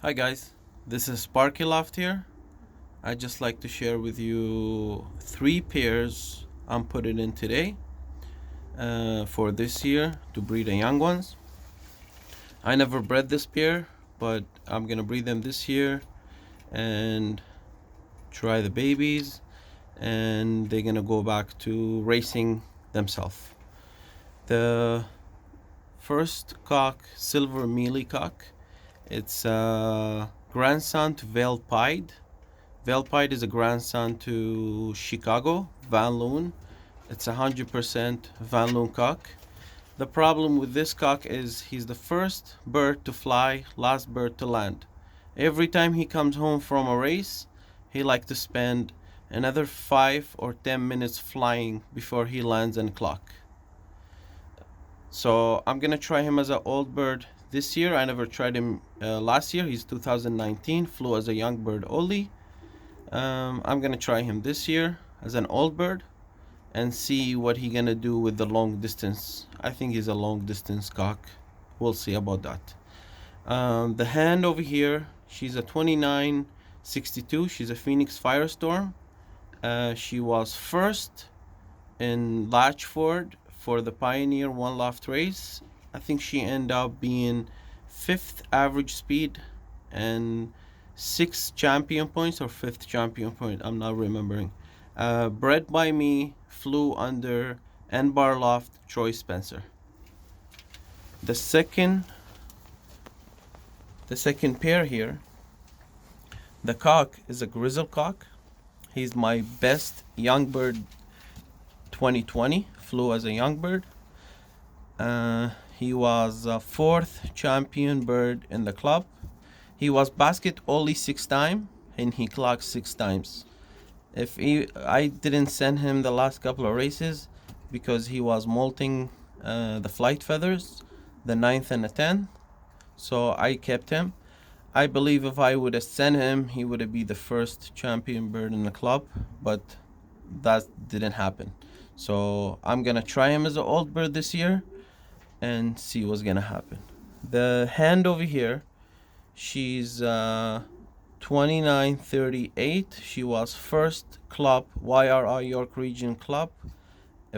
Hi guys, this is Sparky Loft here. I'd just like to share with you 3 pairs I'm putting in today for this year to breed the young ones. I never bred this pair, but I'm gonna breed them this year and try the babies, and they're gonna go back to racing themselves. The first cock, silver mealy cock, it's a grandson to Veil Pied. Veil Pied is a grandson to Chicago, Van Loon. It's 100% Van Loon cock. The problem with this cock is he's the first bird to fly, last bird to land. Every time he comes home from a race, he likes to spend another 5 or 10 minutes flying before he lands and clock. So I'm gonna try him as an old bird this year. I never tried him last year. He's 2019, flew as a young bird only. I'm gonna try him this year as an old bird and see what he gonna do with the long distance. I think he's a long distance cock. We'll see about that. The hand over here, she's a 2962. She's a Phoenix Firestorm. She was first in Latchford for the Pioneer One Loft race. I think she ended up being 5th average speed and 6th champion points or 5th champion point. I'm not remembering. Bred by me, flew under N-Bar Loft Troy Spencer. The second pair here, the cock is a grizzle cock. He's my best young bird 2020, flew as a young bird. He was a 4th champion bird in the club. He was basket only 6 times and he clocked 6 times. I didn't send him the last couple of races because he was molting the flight feathers, the 9th and the 10th. So I kept him. I believe if I would have sent him, he would have been the first champion bird in the club, but that didn't happen. So I'm gonna try him as an old bird this year and see what's gonna happen. The hand over here, she's 2938. She was first club YRI York Region Club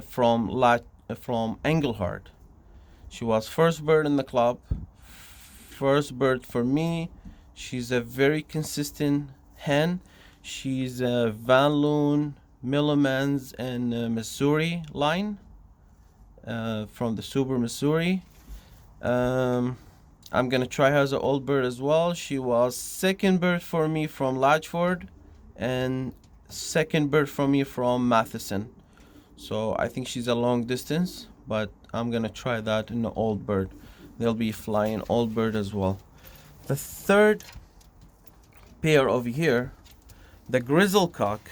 from Engelhard. She was first bird in the club, first bird for me. She's a very consistent hen. She's a Van Loon, Millimans, and Missouri line from the Super Missouri. I'm gonna try her as an old bird as well. She was second bird for me from Latchford and second bird for me from Matheson. So I think she's a long distance, but I'm gonna try that in the old bird. They'll be flying old bird as well. The third pair over here, the grizzle cock.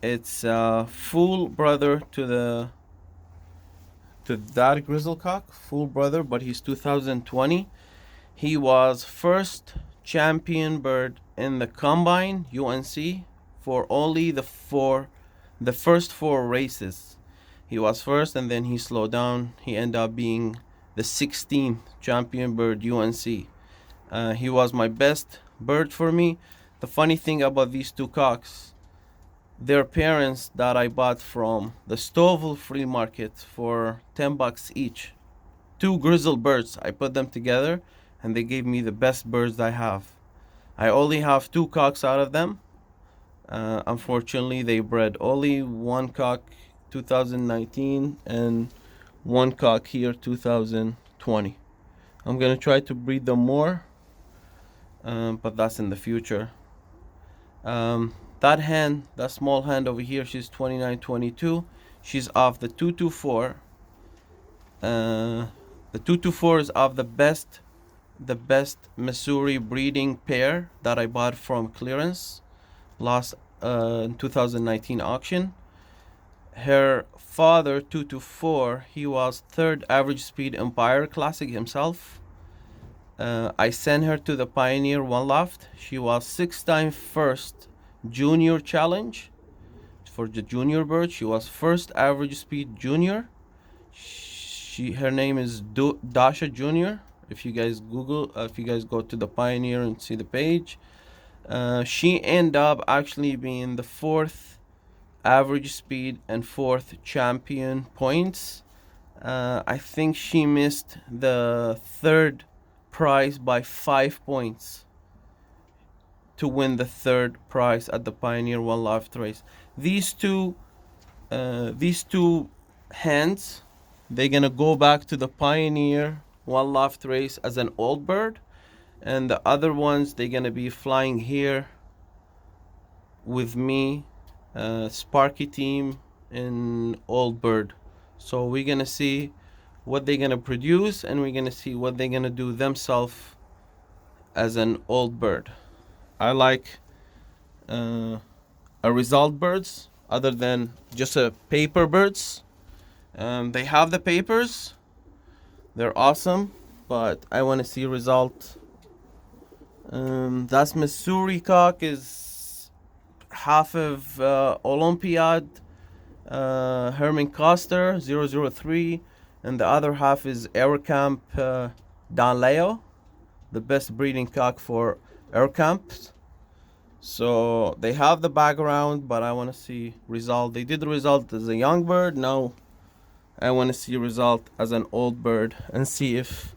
It's a full brother to that grizzle cock, full brother, but he's 2020. He was first champion bird in the combine UNC for only the first 4 races. He was first and then he slowed down. He ended up being the 16th champion bird UNC. He was my best bird for me. The funny thing about these 2 cocks, their parents that I bought from the Stovall flea market for $10 each. 2 grizzle birds. I put them together and they gave me the best birds I have. I only have 2 cocks out of them. Unfortunately, they bred only 1 cock 2019 and 1 cock here 2020. I'm gonna try to breed them more, but that's in the future. That small hand over here, she's 2922. She's of the 224. The 224 is of the best Missouri breeding pair that I bought from clearance last 2019 auction. Her father 224, he was 3rd average speed Empire Classic himself. I sent her to the Pioneer One Loft. She was 6-time first junior challenge for the junior bird. She was first average speed junior. Her name is Dasha Junior. If you guys if you guys go to the Pioneer and see the page, she ended up actually being the 4th average speed and 4th champion points. I think she missed the 3rd prize by 5 points to win the 3rd prize at the Pioneer One Life race. These two hens, they're gonna go back to the Pioneer One Life race as an old bird, and the other ones, they're gonna be flying here with me, Sparky team in old bird. So we're gonna see what they're gonna produce, and we're gonna see what they're gonna do themselves as an old bird. I like a result birds other than just a paper birds. They have the papers, they're awesome, but I want to see result. That's Missouri cock, is half of Olympiad Herman Coster 003, and the other half is Air Camp Don Leo, the best breeding cock for air camps. So they have the background, but I want to see result. They did the result as a young bird. Now I want to see result as an old bird and see if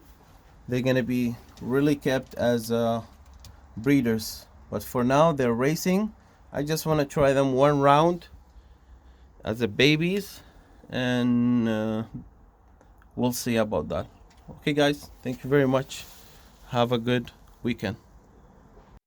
they're gonna be really kept as breeders. But for now, they're racing. I just want to try them one round as a babies, and we'll see about that. Okay guys, thank you very much. Have a good weekend.